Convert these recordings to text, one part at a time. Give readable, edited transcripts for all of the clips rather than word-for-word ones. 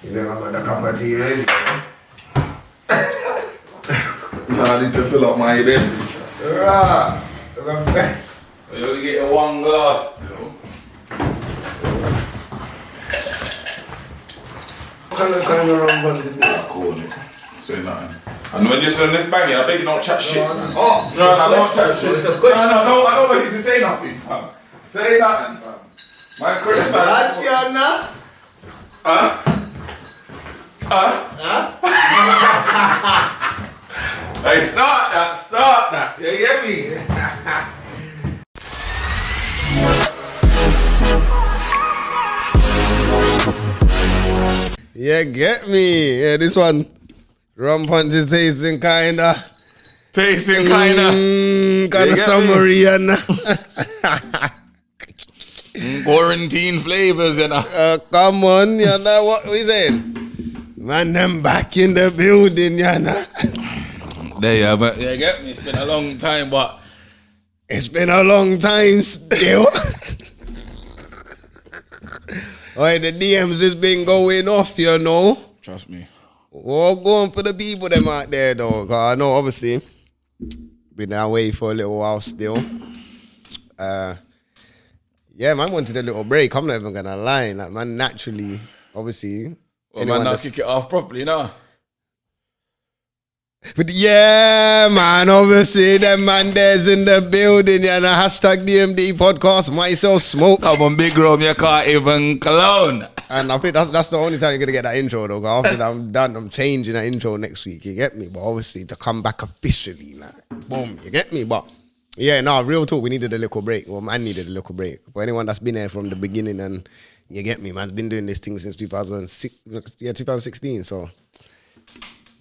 You know, I got the cup of tea ready. I need to fill up my beverage. Right. You only get one glass. Kind of wrong one. I call it. Say nothing. And when you send this banging, I beg you don't chat shit. Man. Oh, no, don't chat shit. No, I don't want you to say nothing, fam. Say nothing, fam. My criticize. Hey, start that. You get me? Yeah, get me. Yeah, this one. Rum punch is tasting kinda. Kinda summery and quarantine flavors, you know. come on, you know what we saying? Man, them back in the building, you know. There you have it. Yeah, get me. It's been a long time, but it's been a long time still. Alright, the DMs has been going off, you know. Trust me. Well, going for the people them out there though, cause I know obviously been away for a little while still. Yeah, man wanted a little break. I'm not even gonna lie. Like, man, naturally, obviously. Well, man, now kick it off properly, no? But yeah, man, obviously, them man there's in the building, yeah, and hashtag DMD podcast, myself smoke. Come on, big room, you can't even cologne. And I think that's the only time you're gonna get that intro though. Cause after that I'm done, I'm changing that intro next week. You get me? But obviously to come back officially, like boom, you get me? But yeah, no, real talk. We needed a little break. Well, man needed a little break. For anyone that's been there from the beginning, and you get me, man's been doing this thing since 2016. So,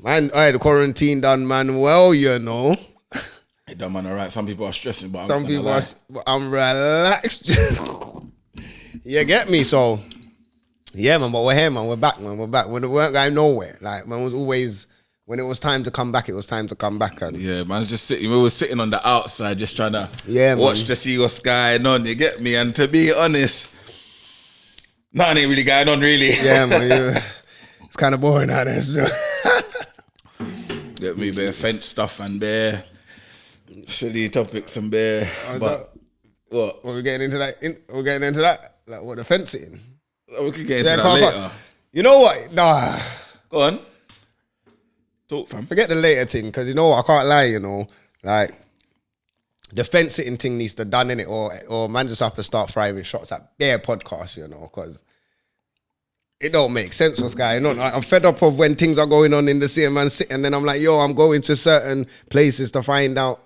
man, I had the quarantine done, man. Well, you know. Hey, that man, alright. Some people are stressing, but I'm relaxed. You get me? So. Yeah, man, but we're here, man. We're back, man. We're back. We weren't going nowhere. Like, man, was always, when it was time to come back, it was time to come back. And yeah, man, just sitting. We were sitting on the outside, just trying to watch to see what's going on. You get me? And to be honest, nothing ain't really going on, really. Yeah, man. It's kind of boring out there. So. Get me, bare fence stuff and bare silly topics and bare. But what? We're getting into that. We're getting into that. Like, what, the fencing? We could get into that later. You know what? Nah. Go on. Talk, fam. Forget the later thing, because you know what? I can't lie, you know. Like, the fence sitting thing needs to done in it, or man just have to start firing shots at bare podcasts, you know, because it don't make sense what's going on. I'm fed up of when things are going on in the city, man, and then I'm like, yo, I'm going to certain places to find out.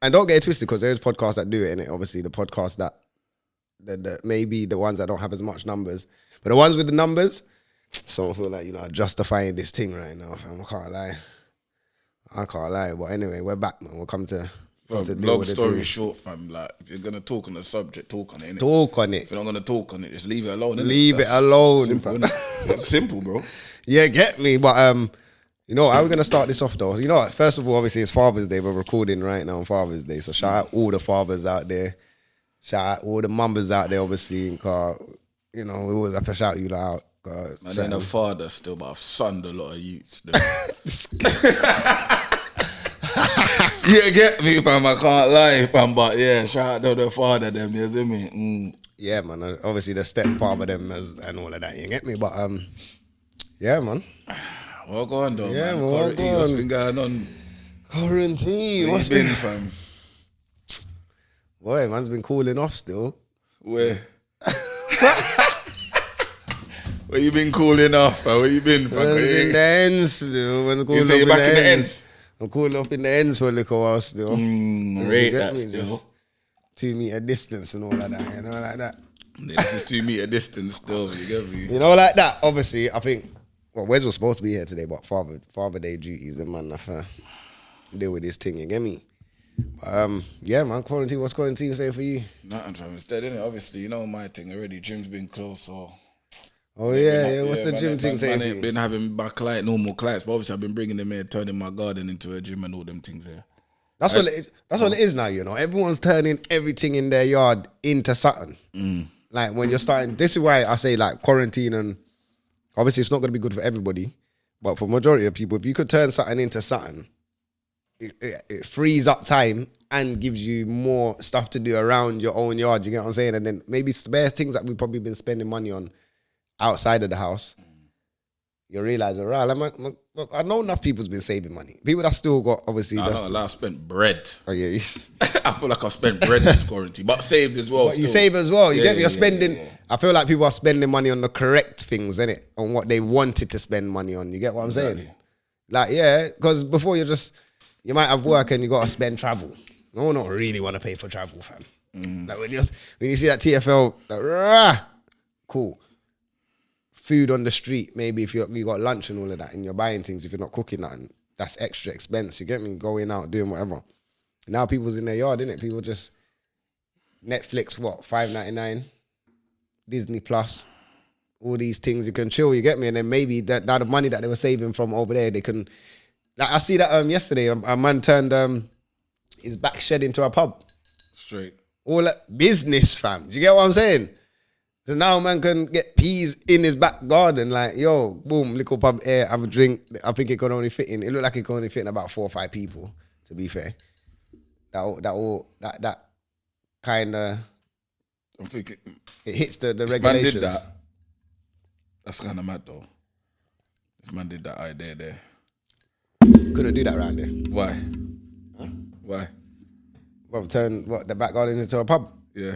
And don't get it twisted, because there's podcasts that do it, innit? Obviously, the podcasts that maybe the ones that don't have as much numbers. But the ones with the numbers, so I feel like, you know, justifying this thing right now, fam. I can't lie. But anyway, we're back, man. We'll come to long story short, fam. Like, if you're gonna talk on the subject, talk on it. Innit? Talk on it. If you're not gonna talk on it, just leave it alone. Leave it alone. Simple, it's simple, bro. Yeah, get me. But you know, how are we gonna start this off though? You know what? First of all, obviously it's Father's Day. We're recording right now on Father's Day, so shout out all the fathers out there. Shout out all the mamas out there, obviously, because, you know, we always have to shout you out. Man, ain't a father still, but I've sunned a lot of youths. Yeah, get me, fam. I can't lie, fam. But yeah, shout out to the father, them, you see me? Yeah, man. Obviously, the stepfather, them, and all of that, you get me? But, yeah, man. Well, go on, though, yeah, man. Quarantine, what's been going on? Quarantine. What's been, fam? Boy, man's been cooling off still. Where? Where you been cooling off, fam? Where you been, fam? In the ends still. You say you're back in the ends? I'm cooling off in the ends for a little while still. Rate that still. 2 meter distance and all of that, you know, like that. Yeah, this is 2 meter distance still, you get me? You know, like that. Obviously, I think, well, Wes was supposed to be here today, but Father Day duties, and man, have to deal with this thing, you get me? Yeah, man, quarantine. What's quarantine saying for you? Nothing, fam. It's dead, innit? Obviously, you know my thing already. Gym's been closed, so. Oh yeah. What's the gym thing saying? I ain't been having my normal clients, but obviously I've been bringing them here, turning my garden into a gym and all them things here. That's what it is now. You know, everyone's turning everything in their yard into something. Like when you're starting. This is why I say like quarantine and Obviously, it's not going to be good for everybody, but for majority of people, if you could turn something into something, it frees up time and gives you more stuff to do around your own yard. You get what I'm saying? And then maybe spare things that we've probably been spending money on outside of the house. You realize, I know enough people's been saving money. People that still got, obviously. I know, I've spent bread. Oh, yeah. I feel like I've spent bread this quarantine, but saved as well. But you save as well. You get me? You're spending. Yeah. I feel like people are spending money on the correct things, innit? On what they wanted to spend money on. You get what I'm saying? Like, yeah, because before you might have work and you got to spend travel. No one don't really want to pay for travel, fam. Like when you see that TFL, like, cool. Food on the street, maybe if you got lunch and all of that and you're buying things, if you're not cooking nothing, that's extra expense. You get me? Going out, doing whatever. Now people's in their yard, innit? People just Netflix, what, $5.99, Disney Plus, all these things. You can chill, you get me? And then maybe that the money that they were saving from over there, they can. Like I see that yesterday, a man turned his back shed into a pub. Straight. All that business, fam. Do you get what I'm saying? So now man can get peas in his back garden, like, yo, boom, little pub air, have a drink. I think it could only fit in. It looked like it could only fit in about 4 or 5 people, to be fair. That kind of, I'm thinking it hits the regulations. Man did that. That's kind of mad though. If man did that idea there. Couldn't do that around there. Why? Huh? Why? Well, turn the back garden into a pub. Yeah.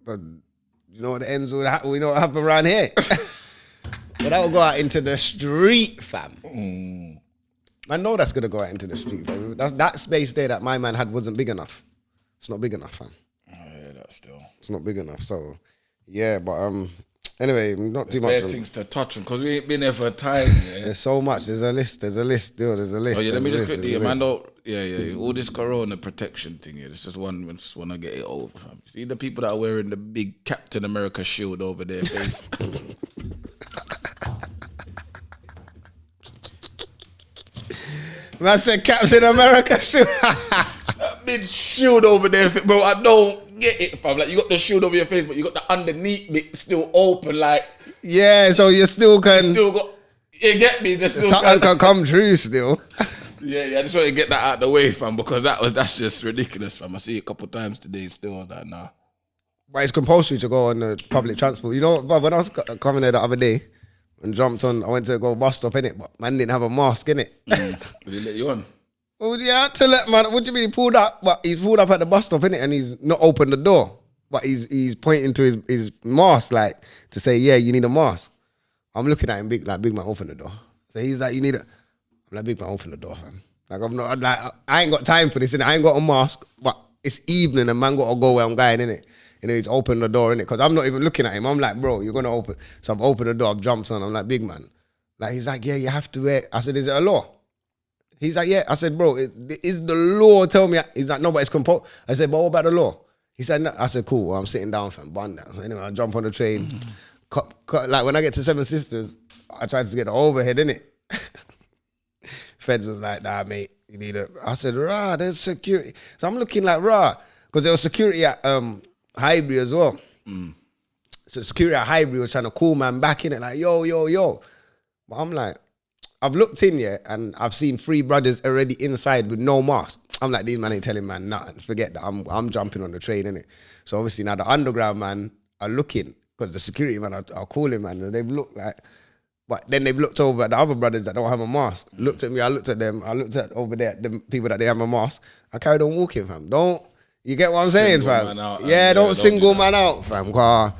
But you know what the ends will happen? We know what happened around here. But that will go out into the street, fam. I know that's gonna go out into the street, fam. That space there that my man had wasn't big enough. It's not big enough, fam. Oh, yeah, that's still. It's not big enough. So, yeah, but anyway, not too much. There are things to touch on because we ain't been there for a time. Yeah? There's so much. There's a list, dude. There's a list. Oh yeah, let me just quickly, man. Yeah. All this corona protection thing. Yeah, it's just one. I just want to get it over. Fam. See the people that are wearing the big Captain America shield over their face. Man said Captain America shield. That big shield over there, bro. I don't get it, fam. Like you got the shield over your face, but you got the underneath bit still open. Like yeah, so you still can. Still got. You get me? Something can come true still. Yeah, I just want to get that out of the way, fam, because that's just ridiculous, fam. I see it a couple times today still. I was like, nah. But it's compulsory to go on the public transport. You know, when I was coming there the other day and jumped on, I went to go bus stop, innit, but man didn't have a mask, innit. Did he let you on? Well, yeah, to let man, what do you mean he pulled up? But he's pulled up at the bus stop, innit, and he's not opened the door. But he's pointing to his mask, like, to say, yeah, you need a mask. I'm looking at him, big man, open the door. So he's like, you need I'm like, big man, open the door, fam. Like, I ain't got time for this, innit? I ain't got a mask, but it's evening and man got to go where I'm going, innit? And then he's opened the door, innit? Because I'm not even looking at him. I'm like, bro, you're going to open. So I've opened the door, I've jumped on. I'm like, big man. Like, he's like, yeah, you have to wear. I said, is it a law? He's like, yeah. I said, bro, is the law tell me? He's like, no, but it's compulsory. I said, but what about the law? He said, no. I said, cool. Well, I'm sitting down, fam. Bun down. Anyway, I jump on the train. Like, when I get to Seven Sisters, I tried to get the overhead, innit? Feds was like, nah, mate, you need a. I said, rah, there's security. So I'm looking like, rah, because there was security at Highbury as well. So security at Highbury was trying to call man back in it, like, yo. But I'm like, I've looked in here and I've seen 3 brothers already inside with no mask. I'm like, these man ain't telling man nothing. Forget that. I'm jumping on the train, innit? So obviously now the underground man are looking, because the security man are calling, man, and they've looked like. But then they've looked over at the other brothers that don't have a mask. Looked at me, I looked at them, I looked at over there, the people that they have a mask. I carried on walking, fam. You get what I'm saying, fam? Yeah, don't single man out, fam. Because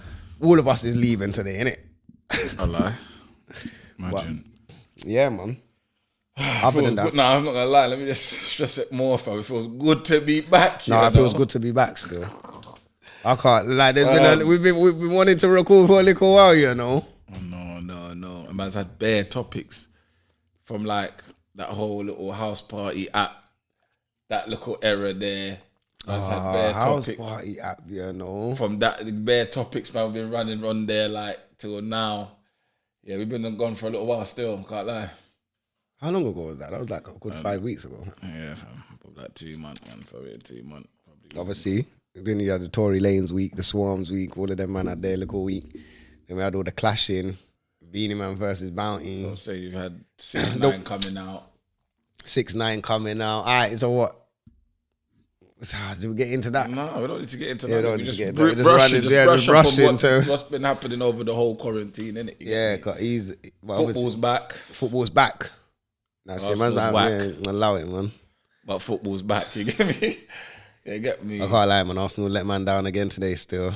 all of us is leaving today, innit? I lie. Imagine. But, yeah, man. Other than that. Nah, I'm not going to lie. Let me just stress it more, fam. It feels good to be back. No, it feels good to be back still. I can't, like, we've been wanting to record for a little while, you know? No. A man's had bare topics from like that whole little house party app, that little error there. Man's had bare house topics. Party app, you know. From that, the bare topics, man, we've been running on there like till now. Yeah, we've been gone for a little while still, can't lie. How long ago was that? That was like a good 5 weeks ago. Yeah, fam. Like 2 months, man. Probably 2 months. Obviously, then you had the Tory Lanez week, the Swarms week, all of them man had their little week. Then we had all the clashing. Beanie Man versus Bounty. So say you've had 6ix9ine coming out. 6ix9ine coming out. All right, so what? Do we get into that? No, we don't need to get into Yeah, that. don't We need to just get brush up on what's been happening over the whole quarantine, innit? Yeah, because football's back. Football's back. Now, shit, man's out here. Allow it, man. But football's back, you get me? You get me? I can't lie, man. Arsenal let man down again today still.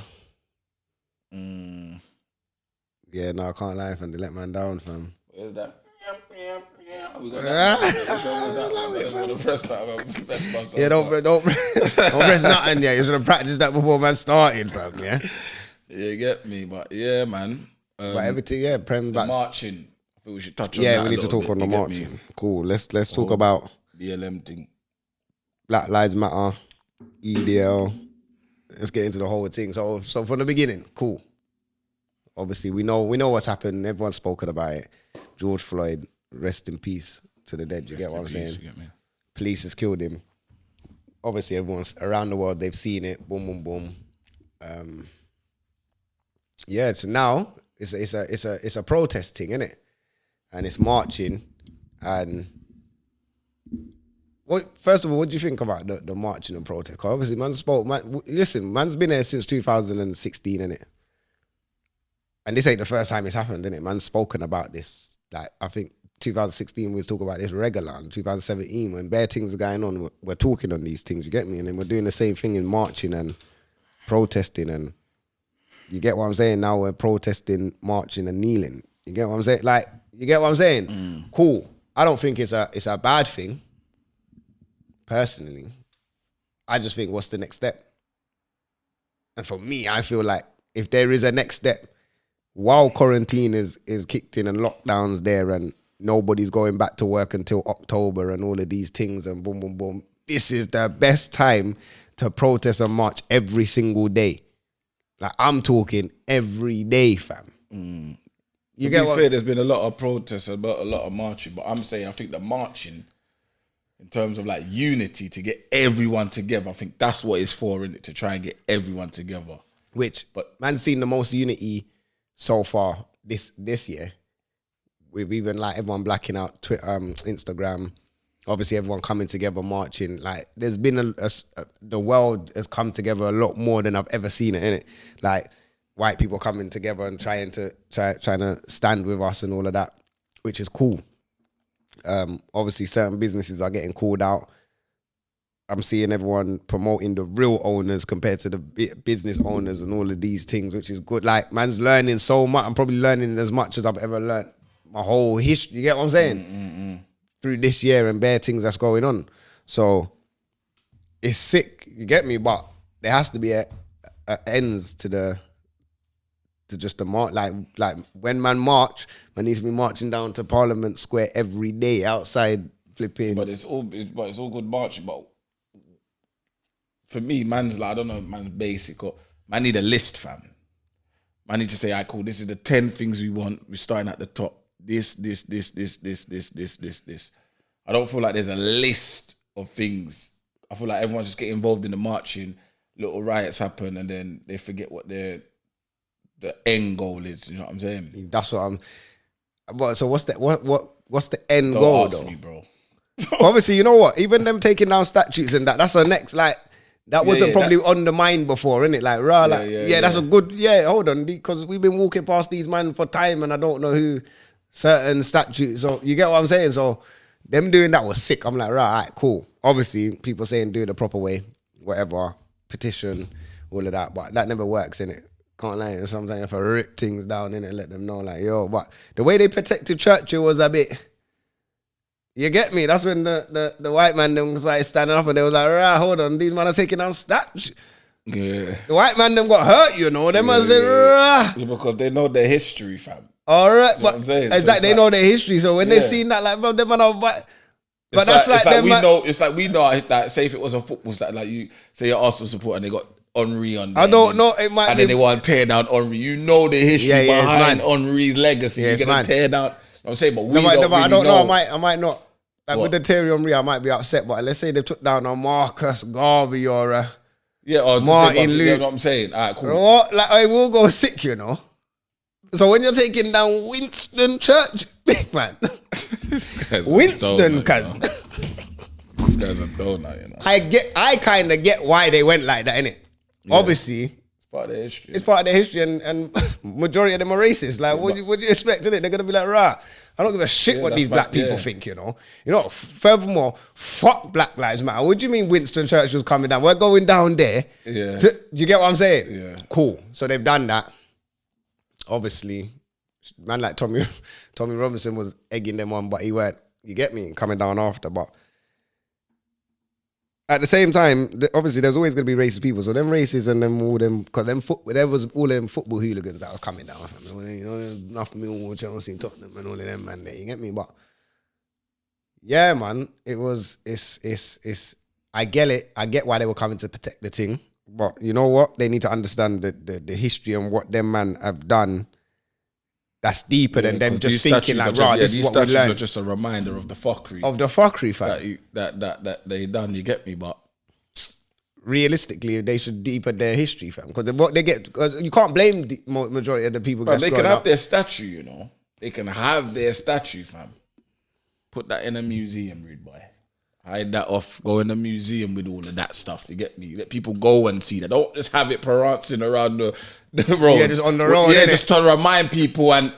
Yeah, no, I can't lie, fam. They let man down, fam. Where's that? We got that. Press that. Yeah, don't press nothing yet. You should have practiced that before man started, fam. Yeah. You get me, but yeah, man. But everything, yeah, Prem back. Marching. I think we should touch on that. Yeah, we need to talk on the marching. Cool. Let's talk about BLM thing. Black Lives Matter, EDL. Let's get into the whole thing. So from the beginning, cool. Obviously, we know what's happened. Everyone's spoken about it. George Floyd, rest in peace to the dead. You get what I'm saying? Police has killed him. Obviously, everyone's around the world. They've seen it. Boom, boom, boom. Yeah. So now it's a protest thing, isn't it? And it's marching. And first of all, what do you think about the marching and protest? 'Cause obviously, man's been there since 2016, innit? And this ain't the first time it's happened, innit? Man's spoken about this. Like, I think 2016 we was talking about this regular. In 2017, when bare things are going on, we're talking on these things, you get me? And then we're doing the same thing in marching and protesting, and you get what I'm saying? Now we're protesting, marching and kneeling. You get what I'm saying? Like, you get what I'm saying? Cool. I don't think it's a bad thing, personally. I just think, what's the next step? And for me, I feel like if there is a next step, while quarantine is kicked in and lockdowns there and nobody's going back to work until October and all of these things and boom, boom, boom, this is the best time to protest and march every single day. Like, I'm talking every day, fam. You get fair, there's been a lot of protests, about a lot of marching, but I'm saying I think the marching, in terms of like unity, to get everyone together, I think that's what it's for, innit? To try and get everyone together. But man's seen the most unity so far this year, with even like everyone blacking out Twitter, Instagram, obviously everyone coming together, marching. Like, there's been the world has come together a lot more than I've ever seen it, innit? Like, white people coming together and trying to stand with us and all of that, which is cool. Obviously certain businesses are getting called out. I'm seeing everyone promoting the real owners compared to the business owners and all of these things, which is good. Like, man's learning so much. I'm probably learning as much as I've ever learned my whole history. You get what I'm saying? Through this year and bare things that's going on. So it's sick. You get me? But there has to be a ends to just the march. Like when man march, man needs to be marching down to Parliament Square every day outside flipping. But it's all good marching. But for me, man's like, I don't know, man's basic. Or man need a list, fam. Man need to say, cool, this is the 10 things we want. We're starting at the top. This. I don't feel like there's a list of things. I feel like everyone's just getting involved in the marching. Little riots happen, and then they forget what the end goal is. You know what I'm saying? That's what I'm. But so what's the end Don't goal? Ask though? Me, bro. Obviously, you know what? Even them taking down statues and that's the next, like, that wasn't probably on the mind before, innit? Like, that's a good, hold on, because we've been walking past these man for time and I don't know who certain statues, so you get what I'm saying? So them doing that was sick. I'm like, right, cool. Obviously, people saying do it the proper way, whatever, petition, all of that, but that never works, innit? Can't lie. Sometimes you have to rip things down, innit? Let them know, like, yo, but the way they protected Churchill was a bit... You get me? That's when the white man them was like standing up and they was like, right, hold on, these men are taking down statues. Yeah. The white man them got hurt, you know. Them man said, rah. Yeah, because they know their history, fam. All right, you know but exactly, they know their history. So when they seen that, like, bro, them man are... But that's like them man... It's like we know, like, say if it was a football stat, like you say you're Arsenal support and they got Henry on there. I don't know, it might and then they want to tear down Henry. You know the history behind Henry's legacy. You're going to tear down... I'm saying, but we don't really I don't know. know. I might not. Like, with the Thierry Henry, I might be upset, but let's say they took down a Marcus Garvey or a Martin Luke. You know what I'm saying? All right, cool. What? Like, I will go sick, you know. So when you're taking down Winston Church, big man. Winston, cuz. This guy's a donut, you know. I kind of get why they went like that, innit? Yeah. Obviously. It's part of their history. It's part of their history, and majority of them are racist. Like, what do you expect, innit? They're going to be like, rah. I don't give a shit what these black people think, you know. You know, furthermore, fuck Black Lives Matter. What do you mean Winston Churchill's coming down? We're going down there. Yeah. You get what I'm saying? Yeah. Cool. So they've done that. Obviously, man like Tommy Robinson was egging them on, but he weren't, you get me, coming down after. But at the same time, obviously there's always going to be racist people. So them racists and them all them, because there was all them football hooligans that was coming down. You know, enough Millwall, Chelsea, Tottenham and all of them, man, there, you get me? But yeah, man, it's I get it. I get why they were coming to protect the thing. But you know what? They need to understand the history and what them man have done. That's deeper than them just thinking like, right, this is what we learned. These statues are just a reminder of the fuckery. Of the fuckery, fam. That they done, you get me? But realistically, they should deepen their history, fam. Because what they get, cause you can't blame the majority of the people. But they can have their statue, you know. They can have their statue, fam. Put that in a museum, rude boy. Hide that off. Go in a museum with all of that stuff. You get me? Let people go and see that. Don't just have it prancing around the road. Yeah, just on the road. Yeah, just trying to remind people and.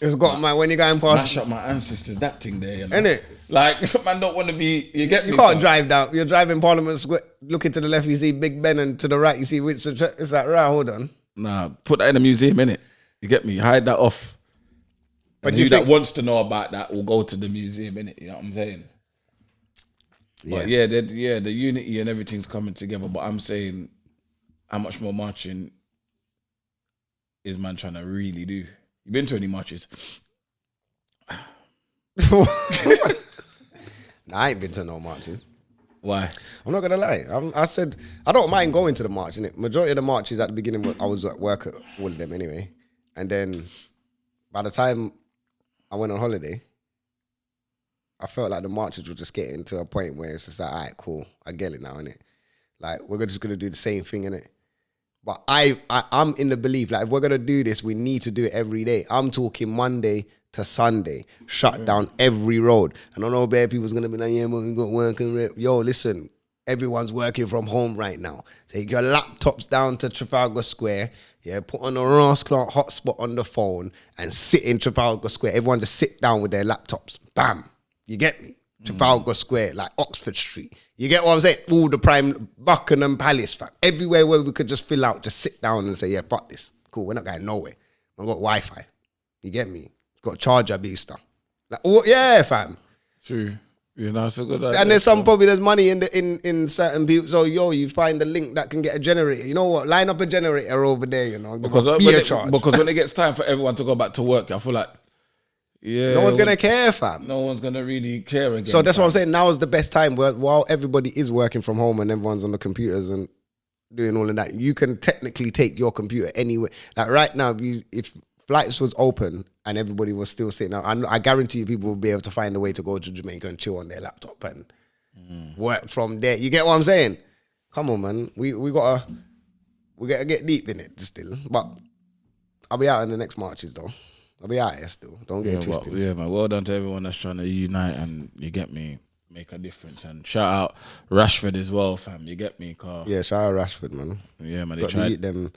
It's got my when you're going past. Mash up my ancestors. That thing there, you know. Innit? Like man, don't want to be. You get me? You can't drive down. You're driving Parliament Square. Looking to the left, you see Big Ben, and to the right, you see Winston Church. It's like, hold on. Nah, put that in a museum, innit? You get me? Hide that off. But you that wants to know about that will go to the museum, innit? You know what I'm saying? Yeah. But yeah, the unity and everything's coming together. But I'm saying, how much more marching is man trying to really do? You been to any marches? Nah, I ain't been to no marches. Why? I'm not gonna lie. I said I don't mind going to the march. Innit? Majority of the marches at the beginning, I was at work at all of them anyway. And then by the time I went on holiday, I felt like the marches were just getting to a point where it's just like, all right, cool, I get it now, innit? Like, we're just going to do the same thing, innit? But I'm in the belief, like, if we're going to do this, we need to do it every day. I'm talking Monday to Sunday, shut down every road. I don't know, bad people's going to be like, yeah, but we got work and yo, listen, everyone's working from home right now. Take your laptops down to Trafalgar Square, yeah, put on a Ross Clark hotspot on the phone and sit in Trafalgar Square. Everyone just sit down with their laptops. Bam. You get me? Trafalgar Square, like Oxford Street. You get what I'm saying? All the prime, Buckingham Palace, fam. Everywhere where we could just fill out, just sit down and say, yeah, fuck this. Cool, we're not going nowhere. I've got Wi-Fi. You get me? Got a charger, beaster. Like, oh, yeah, fam. True. You know, it's a good idea. And there's there's money in certain people. So, you find a link that can get a generator. You know what? Line up a generator over there, you know. Because when it gets time for everyone to go back to work, I feel like, yeah, no one's gonna care, fam. No one's gonna really care again. So that's what I'm saying. Now is the best time while everybody is working from home and everyone's on the computers and doing all of that. You can technically take your computer anywhere. Like right now, if flights was open and everybody was still sitting out, I guarantee you people will be able to find a way to go to Jamaica and chill on their laptop and work from there. You get what I'm saying? Come on, man. We gotta get deep in it still. But I'll be out in the next marches though. I'll be out here still. Don't get it twisted. Yeah, man. Well done to everyone that's trying to unite and, you get me, make a difference. And shout out Rashford as well, fam. You get me, car. Yeah, shout out Rashford, man. Yeah, man. They got tried to eat them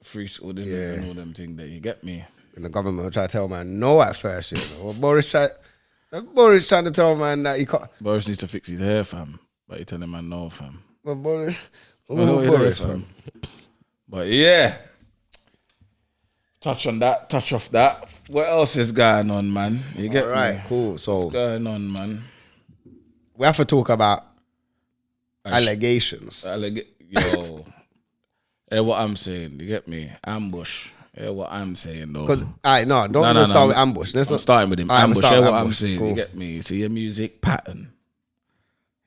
free school and all them things that you get me. And the government will try to tell man no at first, you know. Well, Boris trying to tell man that he can't. Boris needs to fix his hair, fam. But he telling man no, fam. Well, Boris, fam. But yeah. Touch on that, touch off that. What else is going on, man? You get me? Cool. So what's going on, man? We have to talk about allegations. Yo. Hear what I'm saying. You get me? Ambush. Hear what I'm saying, though. Because, don't start with ambush. I'm starting with him. Ambush. Hear what I'm saying. Cool. You get me? See your music pattern.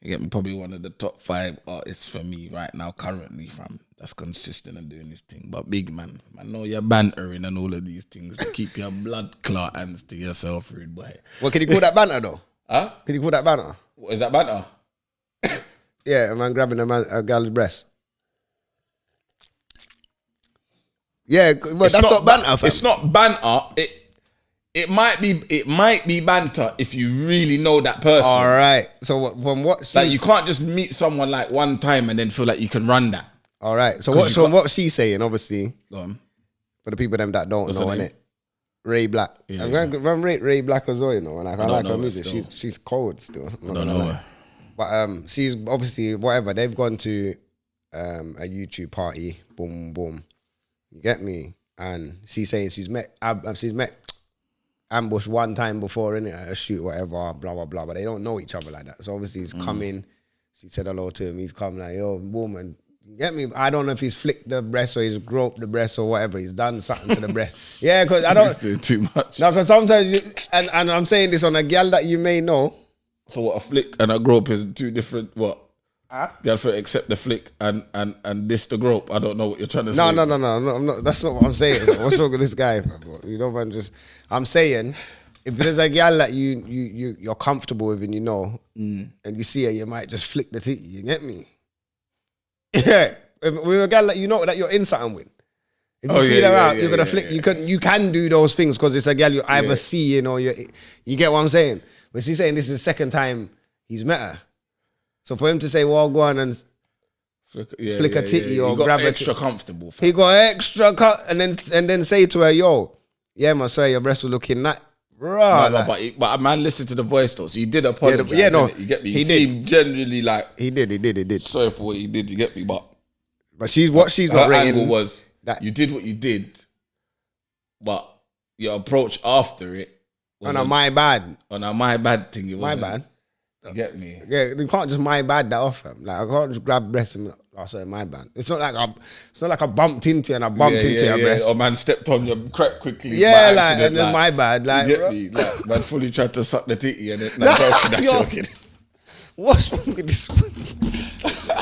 You get me? Probably one of the top 5 artists for me right now, currently, fam. That's consistent and doing this thing. But big man, I know you're bantering and all of these things to keep your blood clot hands to yourself, rude boy. What can you call that banter though? Huh? Can you call that banter? What is that banter? Yeah, a man grabbing a girl's breast. Yeah, but that's not banter, fam. It's not banter. It might be banter if you really know that person. All right. So from what like you can't just meet someone like one time and then feel like you can run that. All right. So what she's saying, obviously, Go on. for the people them that don't know, innit? Ray Black. Yeah, I'm going to rate Ray Black as well, you know, and I like her music. Still. She's cold still. I don't know her. But she's obviously whatever. They've gone to a YouTube party. Boom, boom. You get me? And she's saying she's met Ambush one time before, innit? At a shoot, whatever, blah, blah, blah. But they don't know each other like that. So obviously he's come in. She said hello to him. He's come like, yo, woman, you get me? I don't know if he's flicked the breast or he's groped the breast or whatever. He's done something to the breast. Yeah, because I don't... He's doing too much. No, because sometimes... and I'm saying this on a gal that you may know. So what, a flick and a grope is two different... What? Huh? You have to accept the flick and this the grope. I don't know what you're trying to say. No, I'm not, that's not what I'm saying. What's wrong with this guy? You know, man, I'm saying, if there's a gal that you're comfortable with and you know, and you see her, you might just flick the titty. You get me? Yeah. With a gal that you know that you're in something with. If you see her out, you're gonna flick. Yeah. You can do those things because it's a gal you either see, you know, you get what I'm saying? But she's saying this is the second time he's met her. So for him to say, well, go on and flick a titty or grab a extra comfortable. Fam. He got extra and then say to her, yo, yeah, man, sorry, your breasts were looking that raw. No, but a man listened to the voice though, so he did apologize. Yeah, no, you get me. He seemed generally like he did. Sorry for what he did. You get me, but she's not rating angle was that you did what you did, but your approach after it was on a my bad thing. It was my bad. You get me? Yeah, you can't just my bad that off him. Like I can't just grab breasts and sorry, my bad. It's not like I bumped into you and I bumped into your breast. Or man stepped on your crack quickly. Yeah, like and then my bad. Like you get me? Like man fully tried to suck the titty and then joking. What's wrong with this?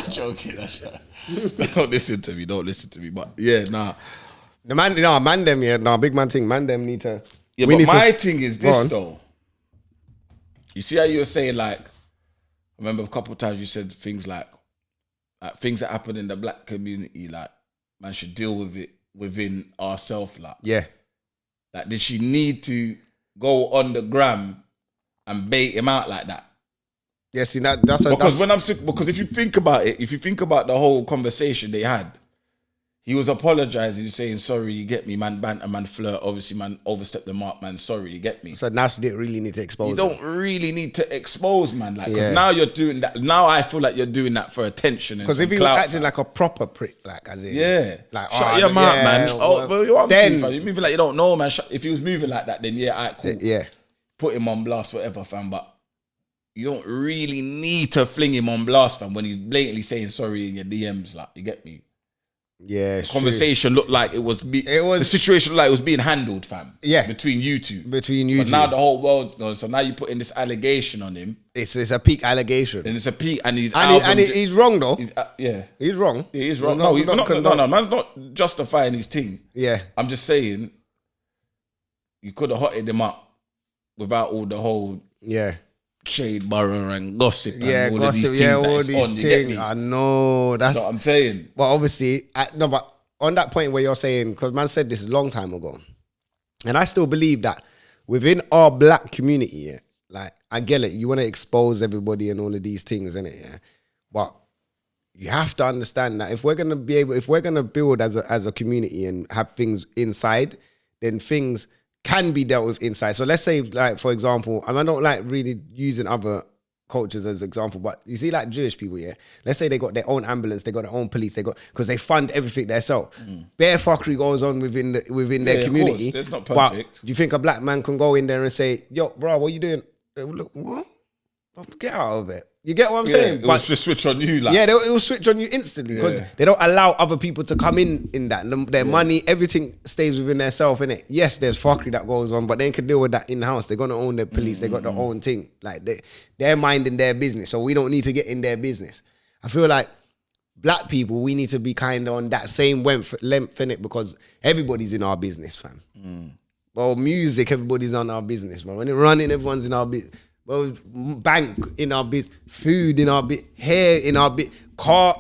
Joking. Don't listen to me. But yeah, nah. The man, man them, yeah, no, big man thing. Man them need to. Yeah, but my thing is this though. You see how you were saying, like, I remember a couple of times you said things like things that happen in the black community, like, man should deal with it within ourselves, like. Yeah. Like, did she need to go on the gram and bait him out like that? Yeah, see, that's because if you think about it, if you think about the whole conversation they had, he was apologizing, saying, sorry, you get me, man, banter, man, flirt, obviously, man, overstepped the mark, man, sorry, you get me. So now she didn't really need to expose You don't really need to expose, man, like, because now you're doing that, now I feel like you're doing that for attention. Because if he was acting like a proper prick, like, as in, like, shut your mouth, man. Oh, well, you're moving like you don't know, man. If he was moving like that, then yeah, alright, cool. Yeah. Put him on blast, whatever, fam, but you don't really need to fling him on blast, fam, when he's blatantly saying sorry in your DMs, like, you get me? Yeah, the conversation looked like the situation looked like it was being handled, fam. Yeah, between you two. But now the whole world's known. So now you're putting this allegation on him. It's a peak allegation, and it's a peak, and he's he's wrong though. He's wrong. Yeah, he's wrong. No, man's not justifying his thing. Yeah, I'm just saying you could have hotted him up without all the whole shade borough and gossip and all of these things. I know that's what I'm saying. But obviously, but on that point where you're saying, because man said this a long time ago, and I still believe that within our black community, like I get it, you want to expose everybody and all of these things, innit? Yeah, but you have to understand that if we're gonna build as a community and have things inside, then things can be dealt with inside. So let's say, like, for example, and I don't like really using other cultures as example, but you see like Jewish people, yeah? Let's say they got their own ambulance, they got their own police, because they fund everything themselves. Bare fuckery goes on within their community. It's not perfect. But do you think a black man can go in there and say, yo, bro, what you doing? Look, what? Get out of it. You get what I'm saying? It was just switch on you. Like. Yeah, it will switch on you instantly because they don't allow other people to come in that. Their money, everything stays within their self, innit? Yes, there's fuckery that goes on, but they can deal with that in-house. They're going to own their police. They got their own thing. Like, they're minding their business, so we don't need to get in their business. I feel like black people, we need to be kind of on that same length, innit? Because everybody's in our business, fam. Well, music, everybody's on our business, bro. When they're running, everyone's in our business. Well, bank in our bit, food in our bit, hair in our bit, car,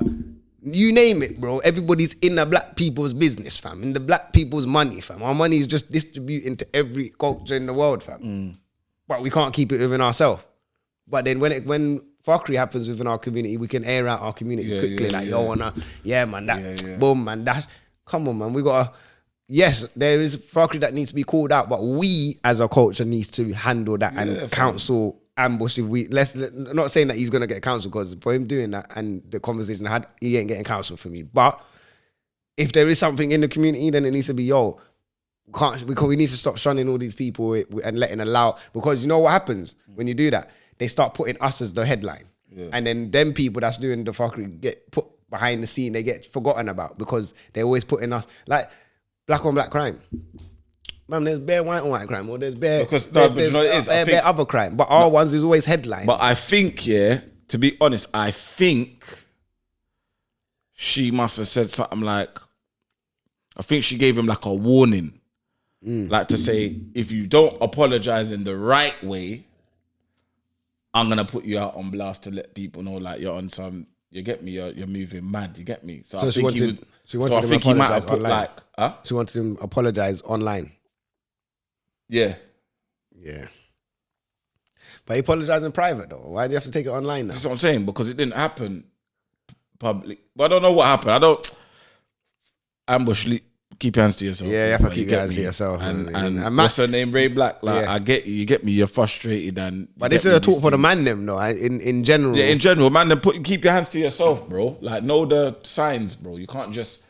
You name it, bro. Everybody's in the black people's business, fam. In the black people's money, fam. Our money is just distributing to every culture in the world, fam. But we can't keep it within ourselves. But then when fuckery happens within our community, we can air out our community quickly. Boom, man, that's... Come on, man. We gotta... Yes, there is fuckery that needs to be called out, but we as a culture needs to handle that and counsel ambush. If we not saying that he's gonna get counsel, because for him doing that and the conversation I had, he ain't getting counsel from me. But if there is something in the community, then it needs to be we need to stop shunning all these people and letting allow, because you know what happens when you do that? They start putting us as the headline, and then them people that's doing the fuckery get put behind the scene. They get forgotten about because they're always putting us like. Black on black crime. Man, there's bare white on white crime, or there's bare... Because, but you know what it is? Bare other crime. But our ones is always headline. But I think, to be honest, I think she must have said something like... I think she gave him like a warning. Like to say, if you don't apologize in the right way, I'm going to put you out on blast to let people know like you're on some... You get me? You're moving mad. You get me? So I think he might have put online. Like, huh? She wanted him to apologize online. Yeah. But he apologized in private though. Why do you have to take it online now? That's what I'm saying, because it didn't happen public. But I don't know what happened. Ambush. Keep your hands to yourself. Yeah, you have to keep your hands to yourself. And what's her name? Ray Black. Like, I get you. You get me. You're frustrated, but this is a talk for the Magnum, though. In general. Yeah, in general, Magnum. Keep your hands to yourself, bro. Like, know the signs, bro. You can't just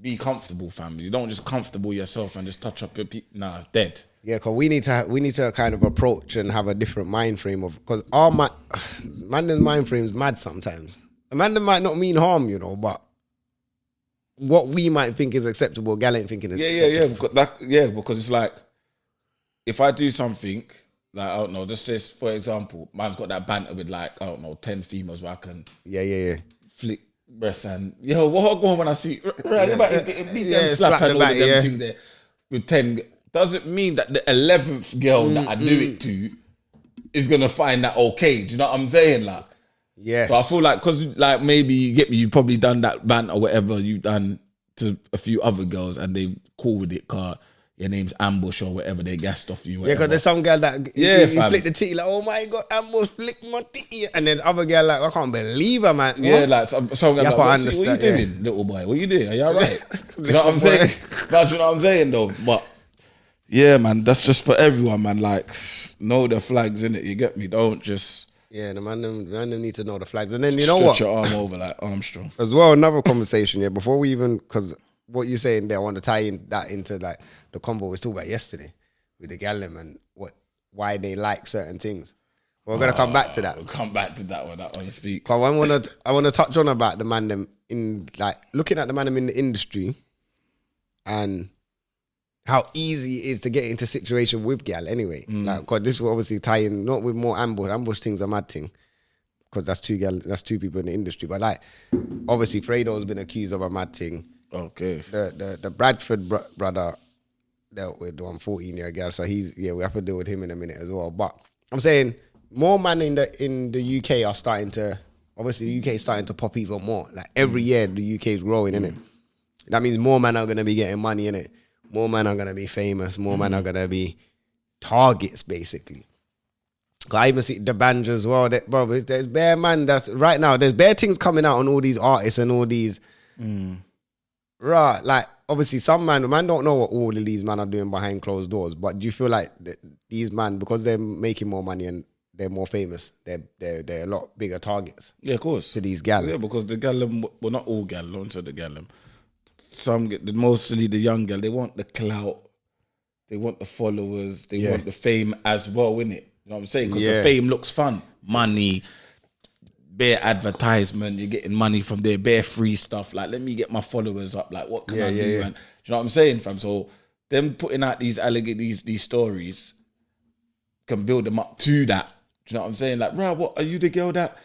be comfortable, fam. You don't just comfortable yourself and just touch up your people. Nah, it's dead. Yeah, because we need to kind of approach and have a different mind frame of, because our Magnum's mind frame is mad sometimes. Magnum might not mean harm, you know, but what we might think is acceptable, Gyal ain't thinking is acceptable. Because it's like, if I do something, like, I don't know, just say, for example, man's got that banter with like, I don't know, 10 females where I can flick breasts and, what go on when I see, slap and all of them thing there with 10, doesn't mean that the 11th girl that I do it to is going to find that okay. Do you know what I'm saying? Like, yeah. So I feel like, because like maybe you get me, you've probably done that band or whatever you've done to a few other girls and they cool with it, car your name's Ambush or whatever, they gassed off you. Whatever. Yeah, because there's some girl that you flick the titty like, oh my God, Ambush flick my titty, and then other girl like, I can't believe her, man. What? Yeah, like some girl like, what you doing, little boy? What you doing? Are you alright? Do you know what I'm saying? That's what I'm saying though. But yeah, man, that's just for everyone, man. Like, know the flags in it. You get me? Don't just. Yeah, the man need to know the flags. And then you know what? Stretch your arm over like Armstrong. As well, another conversation, before we even, because what you're saying there, I want to tie that into like the combo we was talking about yesterday with the Gyal and why they like certain things. We're going to come back to that. We'll come back to that one speak. I want to touch on about the man them in, like, looking at the man them in the industry and how easy it is to get into situation with Gyal anyway. Like, cause this will obviously tie in, not with more ambush. Ambush thing's a mad thing. Because that's two people in the industry. But like, obviously Fredo's been accused of a mad thing. Okay. The Bradford brother dealt with the 14-year girl. So we have to deal with him in a minute as well. But I'm saying more men in the UK are starting to, obviously the UK is starting to pop even more. Like every year the UK is growing, innit? That means more men are going to be getting money, innit? More men are going to be famous. More men are going to be targets, basically. I even see the banjo as well. Bro, there's bare man that's right now. There's bare things coming out on all these artists and all these. Right, like obviously some man don't know what all of these men are doing behind closed doors. But do you feel like these men, because they're making more money and they're more famous, they're a lot bigger targets? Yeah, of course. To these Gyal. Yeah, because the Gyal, well, not all Gyal, not to the Gyal. Mostly the young girl, they want the clout, they want the followers, they want the fame as well, innit? You know what I'm saying? Because the fame looks fun. Money, bare advertisement, you're getting money from there, bare free stuff. Like, let me get my followers up. Like, what can I do? And, do you know what I'm saying, fam? So them putting out these stories can build them up to that. Do you know what I'm saying? Like, right, what are you the girl that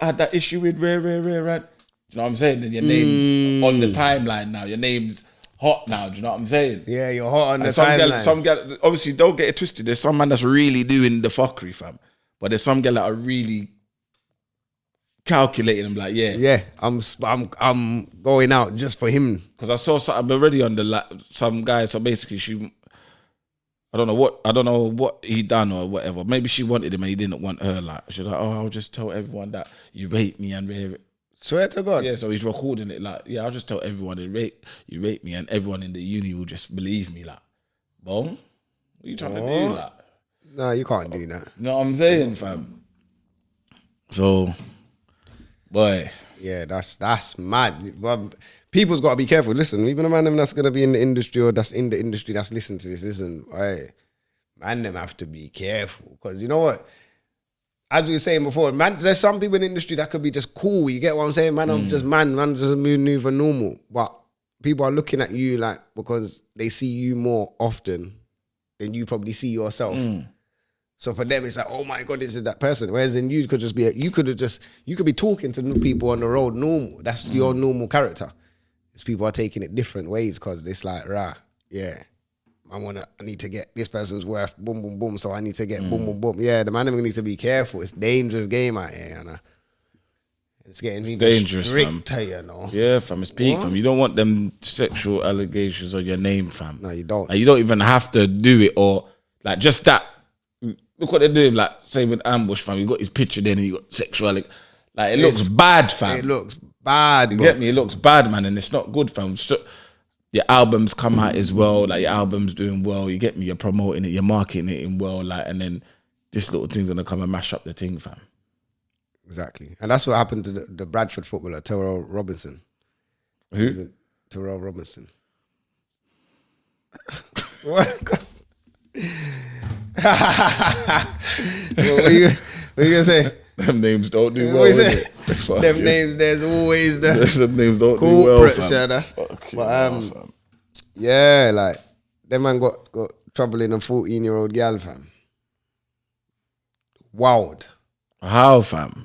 had that issue with rare, right? Do you know what I'm saying? Then your name's on the timeline now. Your name's hot now. Do you know what I'm saying? Yeah, you're hot on the timeline. Some girl, obviously, don't get it twisted. There's some man that's really doing the fuckery, fam. But there's some girl that are really calculating. I'm like, Yeah, I'm going out just for him. Because I saw something already on some guy. So basically, I don't know what he done or whatever. Maybe she wanted him and he didn't want her. Like, she's like, oh, I'll just tell everyone that you rate me and swear to God. Yeah, so he's recording it like, yeah, I'll just tell everyone you rate me and everyone in the uni will just believe me. Like, bro, what are you trying to do? Like, no, you can't do that. You know what I'm saying, fam? So, boy. Yeah, that's mad. But people's got to be careful. Listen, even a man that's going to be in the industry or that's in the industry that's listening to this, listen, man, them have to be careful. Because you know what? As we were saying before, man, there's some people in the industry that could be just cool. You get what I'm saying? Man, I'm just man, just maneuver normal. But people are looking at you like, because they see you more often than you probably see yourself. So for them, it's like, oh my God, this is that person. Whereas in you could be talking to new people on the road normal. That's your normal character. It's people are taking it different ways because it's like, yeah, I need to get this person's worth, boom, boom, boom. So I need to get boom, boom, boom. Yeah, the man needs to be careful. It's a dangerous game out here, you know. It's getting dangerous, stricter, fam. You know. Yeah, fam. It's peak, fam. You don't want them sexual allegations on your name, fam. No, you don't. Like, you don't even have to do it, or like just that. Look what they're doing. Like, say with Ambush, fam. You got his picture there, and you got sexual. Like it looks bad, fam. It looks bad. You get me? It looks bad, man, and it's not good, fam. Your albums come out as well. Like, your album's doing well. You get me? You're promoting it. You're marketing it in well. Like, and then this little thing's gonna come and mash up the thing, fam. Exactly. And that's what happened to the Bradford footballer, Terrell Robinson. Who? Terrell Robinson. What? What are you gonna say? Them names don't do well. What you say? Them names, there's always the them names don't do well, fam. But yeah, like them man got trouble in a 14-year-old gyal, fam. Wild. How, fam?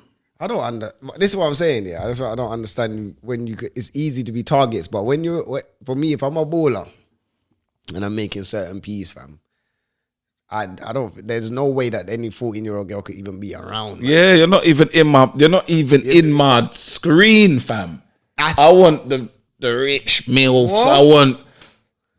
This is what I'm saying, yeah. That's what I don't understand. It's easy to be targets, but for me, if I'm a baller and I'm making certain P's, fam, there's no way that any 14-year-old girl could even be around. Man. Yeah, you're not even in my screen, fam. I want the rich MILFs. What? I want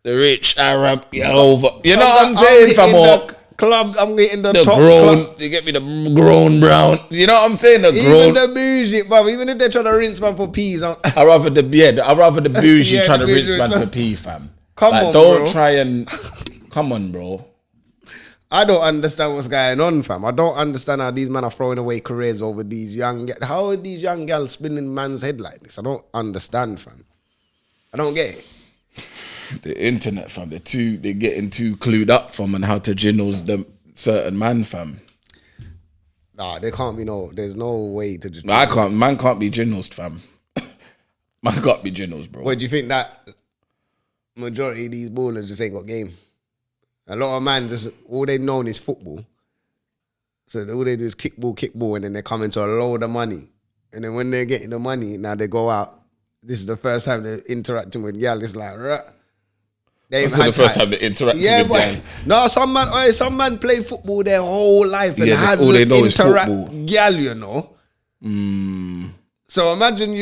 the rich Arab over. You know what I'm saying, fam? Club, I'm getting the top grown. club. You get me, the grown brown. You know what I'm saying? Even the bougie, bro. Even if they're trying to rinse man for peas, I rather the bougie Yeah, trying to the rinse bougie man try- for pee, fam. Come on, don't bro. try and come on, bro. I don't understand what's going on, fam. I don't understand how these men are throwing away careers over these young. How are these young girls spinning man's head like this? I don't understand, fam. I don't get it. The internet, fam. They're getting too clued up, fam, on how to jinnles them certain man, fam. Nah, there's no way to just. Man can't be jinnles, fam. Man can't be jinnles, bro. What do you think that majority of these ballers just ain't got game? A lot of man just all they've known is football. So all they do is kick ball, and then they come into a load of money. And then when they're getting the money, now they go out. This is the first time they're interacting with Gyal. It's like, This is the first time they're interacting with Gyal. No, some man play football their whole life and that's all they know is football. Gyal, you know. So imagine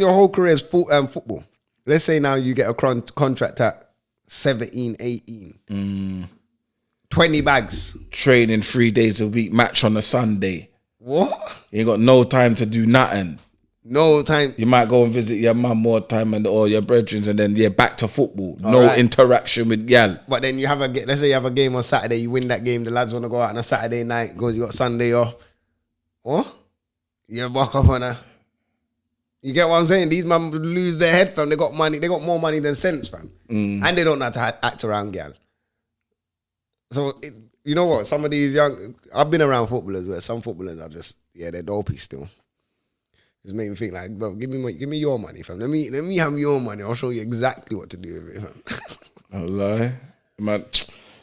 your whole career is football. Let's say now you get a contract at 17, 18. 20 bags. Training 3 days a week, match on a Sunday. What? You ain't got no time to do nothing. No time. You might go and visit your mum more time or your brethren, and then back to football. All no right. interaction with Gyal. But then let's say you have a game on Saturday, you win that game, the lads want to go out on a Saturday night because you got Sunday off. What? You back up on You get what I'm saying? These man lose their head, fam. They got money. They got more money than sense, fam. And they don't know how to act around Gyal. So, you know what? Some of these I've been around footballers where some footballers are just, they're dopey still. Just make me think like, bro, give me your money, fam. Let me have your money. I'll show you exactly what to do with it, fam. I'll lie. Man,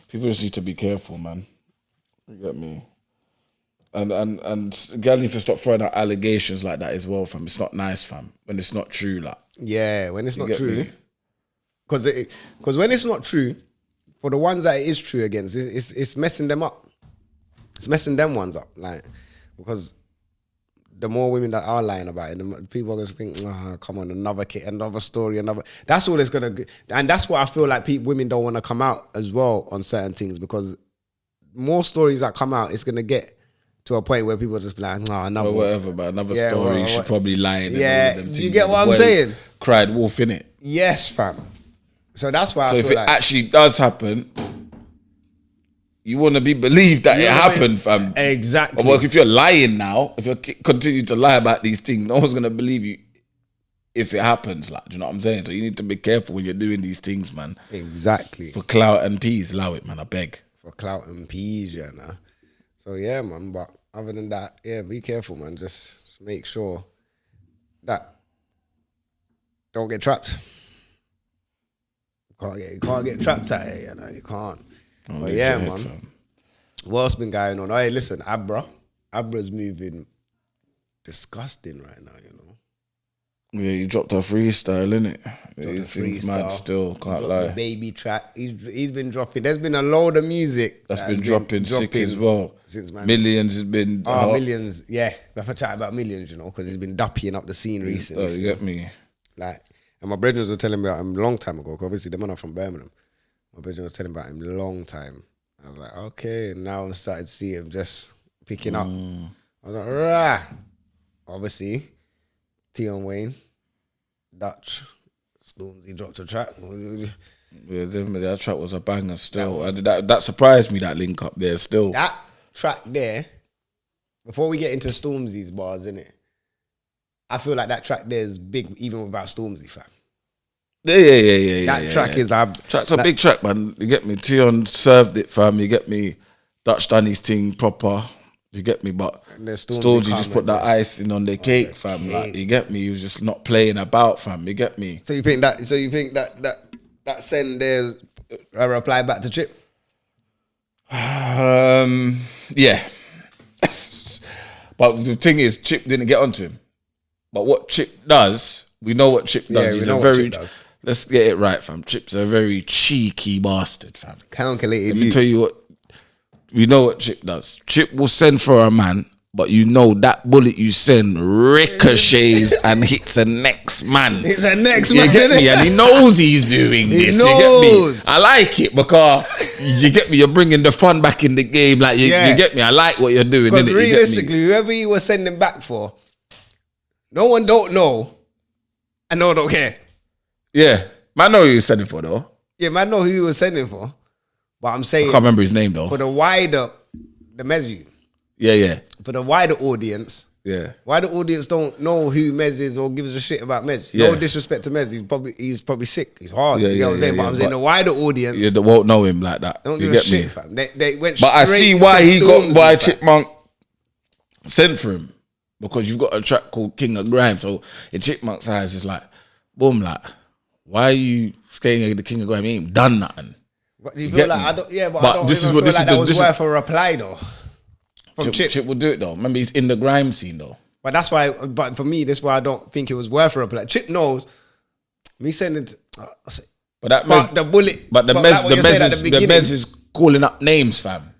people just need to be careful, man. You get me? And Gyal needs to stop throwing out allegations like that as well, fam. It's not nice, fam. When it's not true, like. Yeah, when it's not true. Me? Because when it's not true, for the ones that it is true against, it's messing them up. It's messing them ones up, like, because the more women that are lying about it, the more people are going to think, come on, another story, That's all it's going to... And that's what I feel like women don't want to come out as well on certain things, because more stories that come out, it's going to get to a point where people just be like, another... whatever, but another story, she probably lying. Yeah, you get what I'm saying? Cried wolf, innit? Yes, fam. So that's why I feel if it actually does happen... You want to be believed that it happened, fam. Exactly. Well, if you're lying now, if you continue to lie about these things, no one's going to believe you if it happens. Like, do you know what I'm saying? So you need to be careful when you're doing these things, man. Exactly. For clout and peas, allow it, man. I beg. For clout and peas, yeah, nah. So, yeah, man. But other than that, yeah, be careful, man. Just make sure that don't get trapped. You can't get trapped at it, you know. You can't. But yeah, man. What's been going on? Hey, listen, Abra's moving disgusting right now, you know. Yeah, you dropped a freestyle, innit? He's mad still, can't lie. The baby track. He's been dropping. There's been a load of music that's been dropping sick as well. Since Millions has been Millions, yeah. We have to chat about Millions, you know, because he's been duppying up the scene recently. You get me? Like, and my brethren were telling me about him a long time ago, because obviously the man are from Birmingham. My brother was telling about him a long time. I was like, okay. And now I'm starting to see him just picking up. I was like, rah. Obviously, Tion Wayne, Dutch, Stormzy dropped a track. Yeah, that track was a banger still. That surprised me, that link up there still. That track there, before we get into Stormzy's bars, innit? I feel like that track there is big even without Stormzy, fam. Yeah. That track is track's a big track, man. You get me? Tion served it, fam. You get me? Dutch done his thing proper. You get me? But Stormzy just put that icing on the cake, fam. Like, you get me? He was just not playing about, fam. You get me? So you think that send there's a reply back to Chip? Yeah. But the thing is, Chip didn't get onto him. But what Chip does, we know what Chip does. He's a very... Let's get it right, fam. Chip's a very cheeky bastard, fam. Calculated. Let me tell you what. We know what Chip does. Chip will send for a man, but you know that bullet you send ricochets and hits the next man. It's the next man. You get me? And he knows he's doing this. Knows. You get me? I like it because you get me. You're bringing the fun back in the game. Like you get me. I like what you're doing. Because realistically, whoever he was sending back for, no one don't know, and no one don't care. Yeah, man, know who he was sending for though. Yeah, man, know who he was sending for. But I'm saying, I can't remember his name though. For the Mez. Yeah. For the wider audience. Yeah. Wider audience don't know who Mez is or gives a shit about Mez. Yeah. No disrespect to Mez. He's probably sick. He's hard. You know what I'm saying? But I'm saying the wider audience. Yeah, they won't know him like that. Don't give a shit, fam. They went. But I see why he got why Chipmunk sent for him. Because you've got a track called King of Grime. So in Chipmunk's eyes, it's like, boom, like, why are you scaring the King of Grime? He ain't done nothing. But you feel like, I don't feel like that was worth a reply though. From Chip. Chip will do it though. Remember, he's in the grime scene though. But that's why, but for me, that's why I don't think it was worth a reply. Chip knows, me sending, the Mez is calling up names, fam.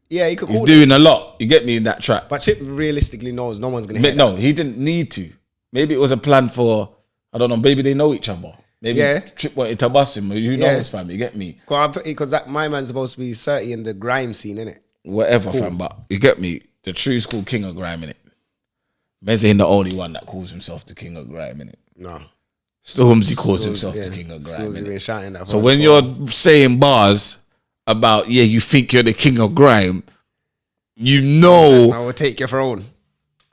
Yeah, he could call He's doing a lot. You get me in that track. But Chip realistically knows no one's going to hear No, he didn't need to. Maybe it was a plan for, I don't know, maybe they know each other. Maybe Chip wanted to bust him. Who knows, fam? You get me? Because my man's supposed to be 30 in the grime scene, innit? Whatever, fam. But you get me? The true school King of Grime, innit? Mez ain't the only one that calls himself the King of Grime, innit? No. Stormzy calls himself the King of Grime, innit? So when you're saying bars about, you think you're the King of Grime, you know... I will take your throne.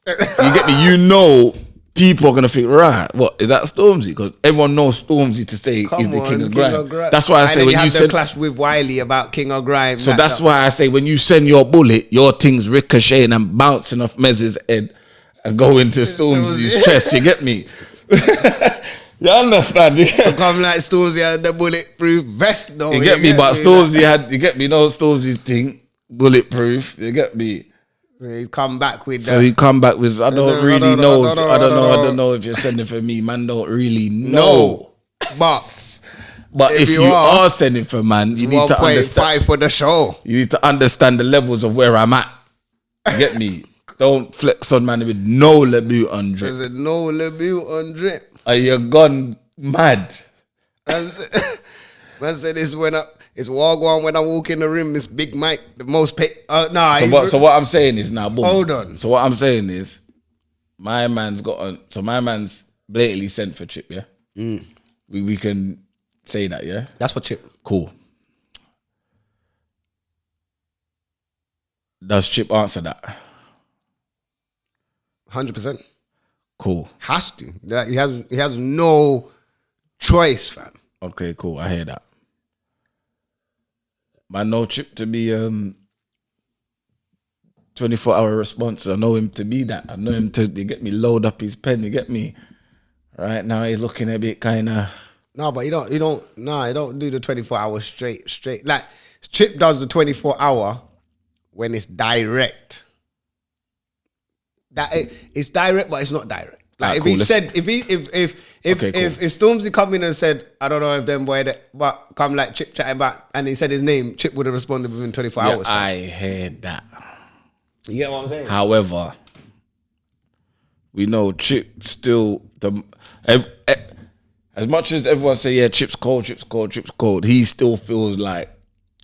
You get me? You know... People are gonna think, right? What is that, Stormzy? Because everyone knows Stormzy to say he's the King of Grime. That's why I say when you said the clash with Wiley about King of Grime. So that's why I say when you send your bullet, your thing's ricocheting and bouncing off Mez's head and go into Stormzy's chest. You get me? You understand? Yeah. Come like Stormzy had the bulletproof vest, though. You get me? But Stormzy had, you get me? No, Stormzy's thing bulletproof. You get me? So he come back with. I don't really know. I don't know if you're sending for me, man. Don't really know. But if you are sending for man, you need to understand 1.5 for the show. You need to understand the levels of where I'm at. You get me? Don't flex on man with no Lebut on drip. There's no Lebut on drip. Are you gone mad? Man said this when it's Wagwan when I walk in the room. This Big Mike, the most pay. So what I'm saying is now, boom. Hold on. So what I'm saying is, my man's blatantly sent for Chip. Yeah, we can say that. Yeah, that's for Chip. Cool. Does Chip answer that? 100%. Cool. Has to. He has no choice, fam. Okay, cool. I hear that. I know Chip to be 24-hour response. I know him to be that. I know him to get me load up his pen. You get me? Right now he's looking a bit kind of. No, but he don't do the 24-hour straight. Like Chip does the 24-hour when it's direct. It's direct, but it's not direct. Like if cool. he said, if Stormzy come in and said, I don't know if them boy that, but come like Chip chatting back, and he said his name, Chip would have responded within 24 hours. I heard that. You get what I'm saying? However, we know Chip still as much as everyone say, yeah, Chip's cold, he still feels like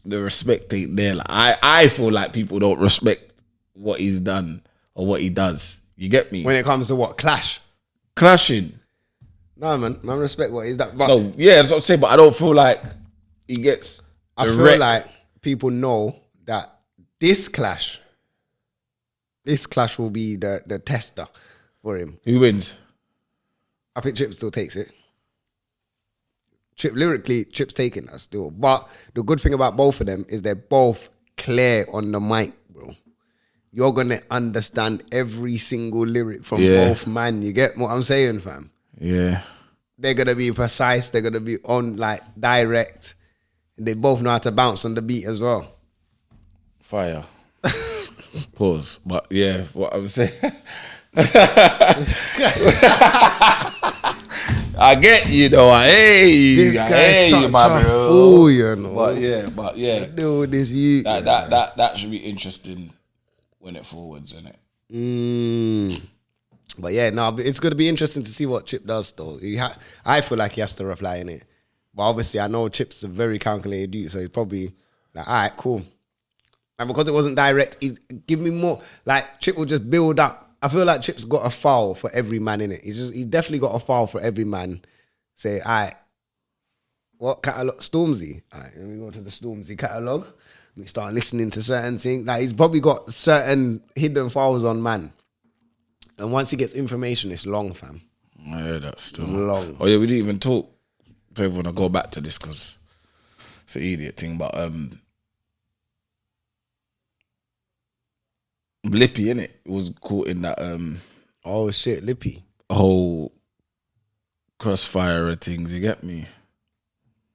the respect ain't there. Like, I feel like people don't respect what he's done or what he does. You get me? When it comes to what? Clashing. No, man respect what he's done. But no, yeah, that's what I'm saying, but I don't feel like he gets I feel like people know that this clash will be the tester for him. Who wins? I think Chip still takes it. Chip's taking that still. But the good thing about both of them is they're both clear on the mic, bro. You're going to understand every single lyric from both man. You get what I'm saying, fam? Yeah. They're going to be precise. They're going to be on, like, direct. They both know how to bounce on the beat as well. Fire. Pause. But, yeah, what I'm saying... I get you though. This guy's such a fool, you know. But yeah. Do this you. That should be interesting when it forwards, isn't it? But yeah, no, it's going to be interesting to see what Chip does though. I feel like he has to reply in it. But obviously I know Chip's a very calculated dude, so he's probably like, all right, cool. And because it wasn't direct, give me more. Like Chip will just build up. I feel like Chip's got a file for every man in it. He's definitely got a file for every man. Say, all right, what catalog? Stormzy. All right, let me go to the Stormzy catalog. Let me start listening to certain things. Like he's probably got certain hidden files on man. And once he gets information, it's long, fam. Yeah, that's still long. Oh yeah, we didn't even talk. I don't want to go back to this because it's an idiot thing, but Lippy, innit, was caught in that oh shit, Lippy. Whole crossfire of things, you get me?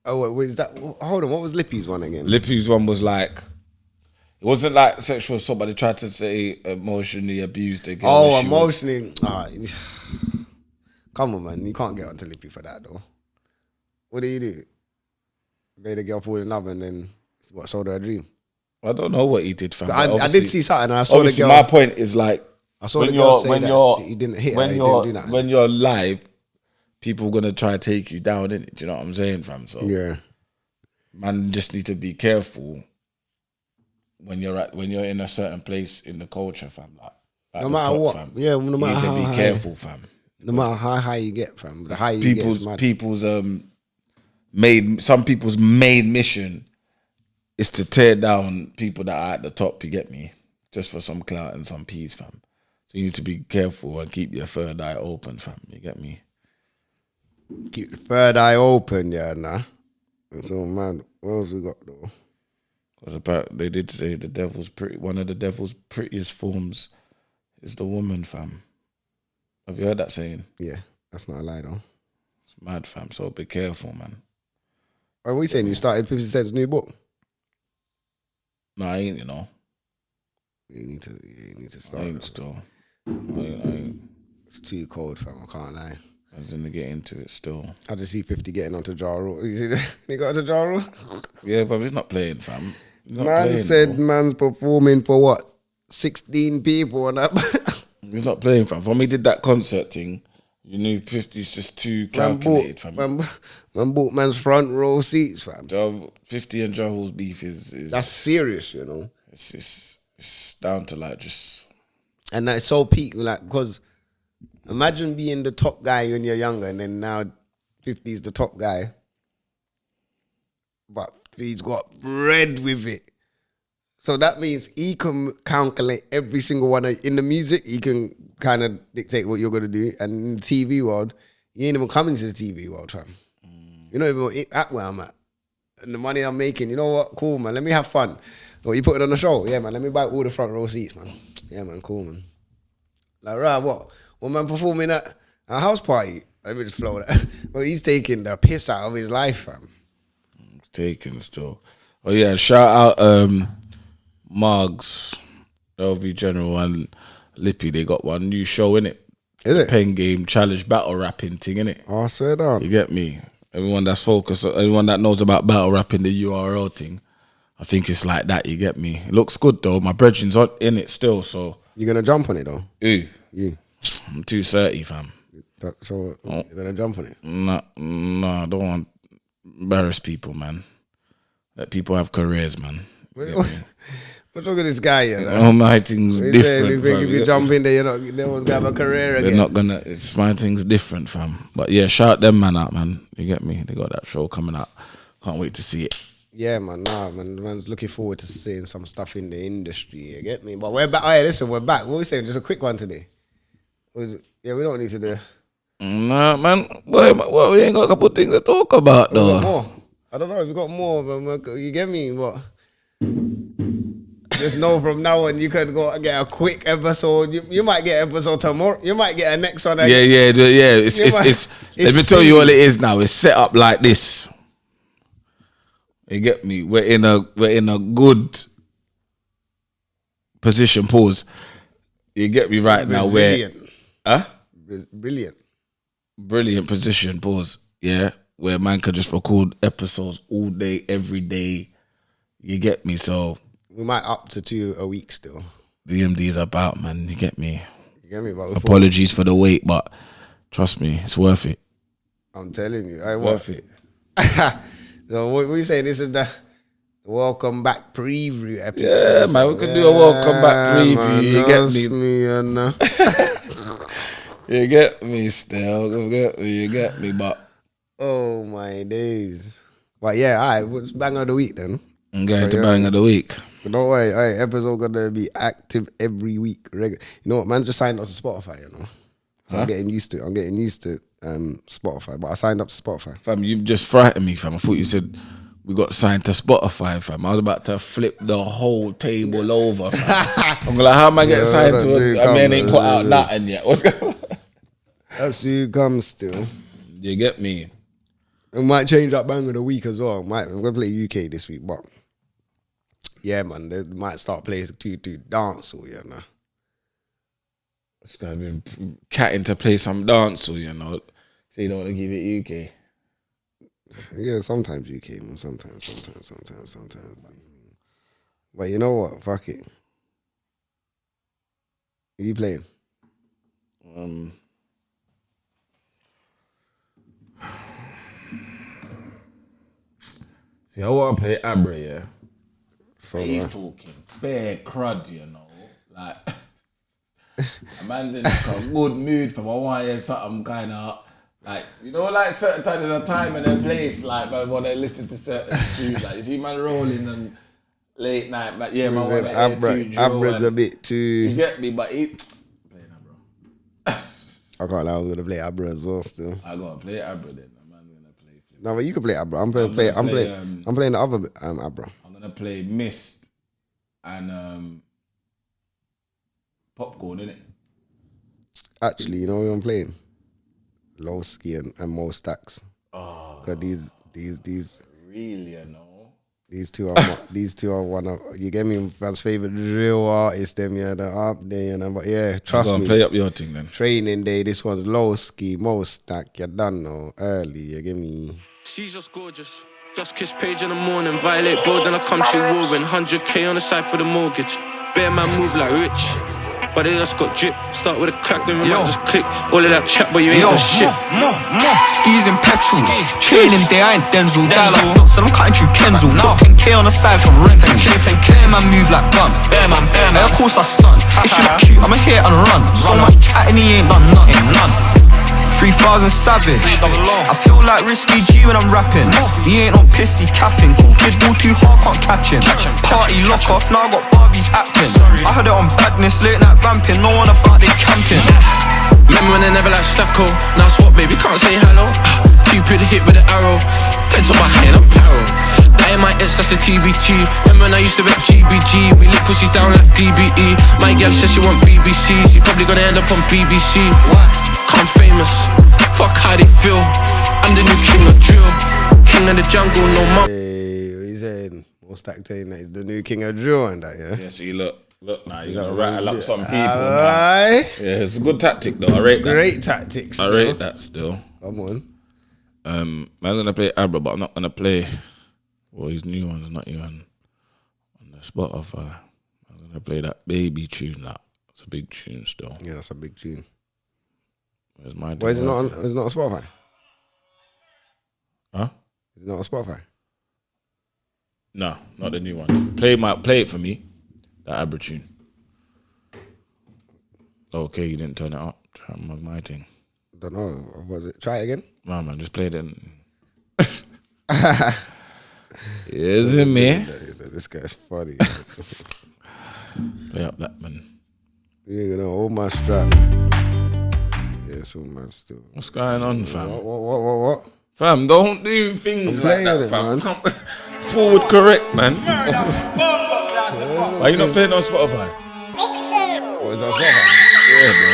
Oh, wait, is that hold on, what was Lippy's one again? Lippy's one was like, it wasn't like sexual assault, but they tried to say emotionally abused the girl. Oh, emotionally. Come on, man. You can't get onto Lippy for that though. What do? Made a girl fall in love and then sold her a dream. I don't know what he did, fam. I did see something and I saw the girl. My point is like, I saw the girl say that he didn't hit her, he didn't do that. When you're live, people are gonna try to take you down, innit? Do you know what I'm saying, fam? So yeah, man, just need to be careful when you're in a certain place in the culture, fam. Like no matter top, what, fam. Yeah, no matter how you need to be careful, fam. No matter how high you get, fam. The higher you get, is mad. Some people's main mission is to tear down people that are at the top, you get me? Just for some clout and some peace, fam. So you need to be careful and keep your third eye open, fam. You get me? Keep the third eye open, yeah, nah. So, man, what else we got, though? Because they did say one of the devil's prettiest forms is the woman, fam. Have you heard that saying? Yeah, that's not a lie, though. It's mad, fam. So be careful, man. What are we saying? You started 50 Cent's new book? No, I ain't, you know. You need to start. I ain't still. I ain't. It's too cold, fam. I can't lie. I was going to get into it still. I just see 50 getting onto Gyal. You see that? He got onto Gyal? Yeah, but he's not playing, fam. Man said man's performing for what? 16 people and that. He's not playing, fam. When we did that concert thing, you knew 50's just too calculated, fam. Man bought man's front row seats, fam. 50 and Joel's beef is that's serious, you know. It's down to like just, and that's so peak, like, because imagine being the top guy when you're younger, and then now 50's the top guy, but he's got bread with it. So that means he can calculate every single one in the music. He can kind of dictate what you're gonna do, and in the TV world, you ain't even coming to the TV world, fam. You know even at where I'm at, and the money I'm making. You know what? Cool, man. Let me have fun. What you putting on the show? Yeah, man. Let me buy all the front row seats, man. Yeah, man. Cool, man. Like, right, what? One man performing at a house party. Let me just flow that. Well, he's taking the piss out of his life, fam. He's taking still. Oh yeah, shout out Margs, LV General and Lippy. They got one new show in it. Is it? Pen game challenge battle rapping thing in it. Oh, I swear down. You get me? Everyone that's focused, everyone that knows about battle rapping, the URL thing. I think it's like that, you get me? It looks good though. My brethren's in it still, so. You gonna jump on it though? Who? You. I'm 230, fam. So you're gonna jump on it? No, I don't want to embarrass people, man. Let people have careers, man. What's wrong with this guy here? All my things different. If you jump in there, you're not, they won't have a career again. They're not gonna, it's my thing's different, fam. But yeah, shout them man out, man. You get me? They got that show coming out. Can't wait to see it. Yeah, man, man's looking forward to seeing some stuff in the industry, you get me? But we're back. Hey, listen, we're back. What are we saying? Just a quick one today. Yeah, we don't need to do. Nah, man. Boy, we ain't got a couple of things to talk about, though. We got more. I don't know if we got more, but you get me? What? Just know from now on you can go get a quick episode. You might get an episode tomorrow. You might get a next one. Yeah. It's let me tell you all it is now. It's set up like this. You get me? We're in a good position. Pause. You get me right now? Brilliant position. Pause. Yeah, where man can just record episodes all day, every day. You get me? So we might up to 2 a week still. DMD's about, man. You get me? But apologies for the wait, but trust me, it's worth it. I'm telling you, worth it. So what we saying? This is the welcome back preview episode. Yeah, man, we can do a welcome back preview. Man, you get me? You get me still. You get me, but oh my days. But yeah, alright, what's bang of the week then? I'm going to bang of the week. But don't worry, alright, episode gonna be active every week. You know what, man? Just signed up to Spotify, you know. So I'm getting used to it. I'm getting used to Spotify, but I signed up to Spotify. Fam, you just frightened me, fam. I thought you said we got signed to Spotify, fam. I was about to flip the whole table over, fam. I'm like, how am I getting signed to it? I mean, ain't put out nothing yet. What's going on? That's who comes still. You get me? We might change that bang of the week as well. We're going to play UK this week, but yeah, man, they might start playing to dance all year now. This guy been catting to play some dancehall, you know. So you don't want to give it UK. Yeah, sometimes UK, man. Sometimes. But you know what? Fuck it. Who you playing? See, I want to play Abra, yeah. So he's talking bare crud, you know. Like, a man's in like a good mood for I want to hear something kind of, like, you know, like certain times in a time and a place, like, man, want to listen to certain tunes. Like, you see man rolling and late night, but yeah, man, want to hear tunes. Abra's a bit too... You get me, but he... Playing Abra. I can't lie, I was going to play Abra as well still. I got to play Abra then. No, but you can play Abra. I'm playing the other Abra. I'm gonna play Mist and Popcorn, innit? Actually, you know what I'm playing? Lowski and Mo Stacks. Oh, cause these really, you know. These two are one of, you get me, man's favorite drill artists. Them, yeah, they're up there, you know. But yeah, trust me. Play up your thing then. Training day. This one's Lowski, Mo Stack. You done know early. You get me. She's just gorgeous. Just kiss Paige in the morning. Violate bold and I come to Warren. 100K on the side for the mortgage. Bear man move like rich, but they just got drip. Start with a crack, then we might just click. All of that chat, but you ain't no shit. Skis in petrol, training day, I ain't Denzel. Die like dots, and I'm cutting through Kenzel. Got 10k on the side for rent. 10k, man move like gun. Bear man. Of course I stun. If you look cute, I'ma hit and run. So much chat and he ain't done nothing. None. 3,000 savage. I feel like Risky G when I'm rapping. He ain't on pissy capping. Cool kid, ball too hard, can't catch him. Party lock off, now I got Barbies acting. I heard it on badness, late night vamping. No one about they camping. Remember when they never like Stacko? Now swap, baby, can't say hello. Cupid hit with an arrow. Fence on my hand, I'm paro. That ain't my ex, that's a TBT. Remember when I used to rep GBG? We lick pussies down like DBE. My girl says she want BBC. She probably gonna end up on BBC. I'm famous, fuck how they feel. I'm the new king of drill. King of the jungle, no more. Hey, what you saying? What's that saying that he's the new king of drill and that, yeah? Yeah, so you look now, you're gonna rattle up some people now. Yeah, it's a good tactic though, I rate that. Great tactics. I rate that still. Come on. I'm gonna play Abra, but I'm not gonna play his new one's not even on the Spotify. I'm gonna play that baby tune that. It's a big tune still. Yeah, that's a big tune. Where's my Why is it not on Spotify? Huh? Is it not on Spotify? No, not the new one. Play it for me. That Abra tune. Okay, you didn't turn it up. Try my thing. Don't know. Was it? Try it again. No, man, just play it in. Is it me? This guy's funny. Play up that, man. You ain't gonna hold my strap. Yeah, so man still. What's going on, fam? What? Fam, don't do things like that, fam. Man. Forward correct, man. Why you not playing on Spotify? What is that Spotify? Yeah, bro.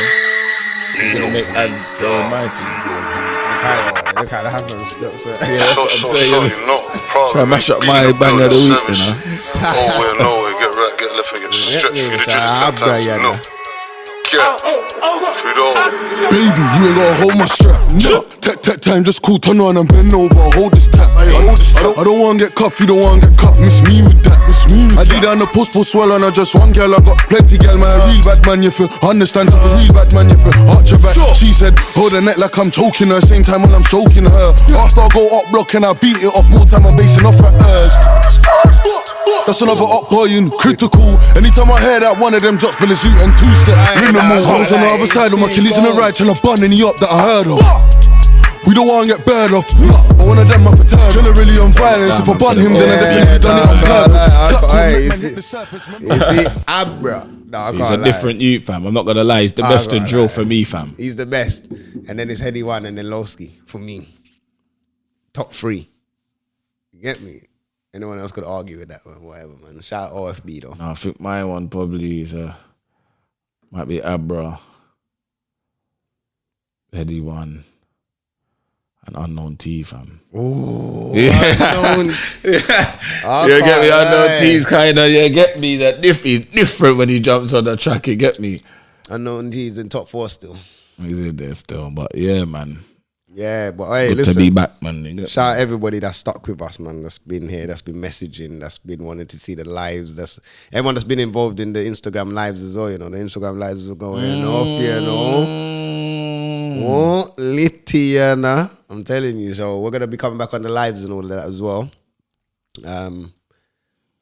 You're gonna make ads almighty. Look how that happens. So you're not proud Try to mash up my bang of the week, you know. Nowhere, get right, get left, and get stretched through the gym 10 times. No. Baby, you ain't gotta hold my strap. No. Tech time, just cool, turn on and bend over. Hold this tap. I don't wanna get cuffed, you don't wanna get cuffed. Miss me with that. I did on the post for swell and I just one girl. I got plenty girl, man. A real bad man, you feel. Understand, so a real bad man, you feel. Arch your back. She said, hold her neck like I'm choking her. Same time when I'm stroking her. After I go up block and I beat it off. More time I'm basing off at hers. That's another up boy in critical. Anytime I hear that one of them drops, Belizoot and two-step minimal. I was on the other side of my Achilles in the right, trying to bun any up that I heard of. We don't want to get bird off. But one of them up a turn. Generally on violence. If I bun him, then I definitely done it on purpose. You see, Abra. No, He's a different youth, fam. I'm not gonna lie. He's the best to drill for me, fam. He's the best. And then it's Heady One and then Lowski for me. Top 3. You get me? Anyone else could argue with that one, whatever, man. Shout out OFB though. No, I think my one probably is might be Abra, Heady One, and Unknown T, fam. Oh, Unknown. You get me? Unknown T's kind of, you get me? That different when he jumps on the track, you get me? Unknown T's in top 4 still. He's in there still, but yeah, man. Yeah, but hey, good listen. to be back, man. Shout out everybody that's stuck with us, man. That's been here, that's been messaging, that's been wanting to see the lives. That's everyone that's been involved in the Instagram lives as well. You know, the Instagram lives are going off, you know. Oh, Litiana, I'm telling you. So we're gonna be coming back on the lives and all of that as well.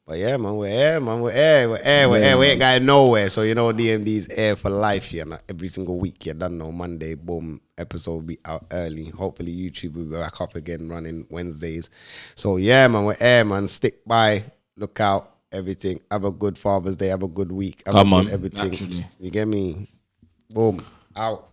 But yeah, man, we're air, man. We're air. We ain't going nowhere. So, you know, DMD is air for life here. Yeah, every single week, you don't know. Monday, boom, episode will be out early. Hopefully, YouTube will be back up again, running Wednesdays. So, yeah, man, we're air, man. Stick by, look out, everything. Have a good Father's Day. Have a good week. Have Come a on, good everything. naturally. You get me? Boom, out.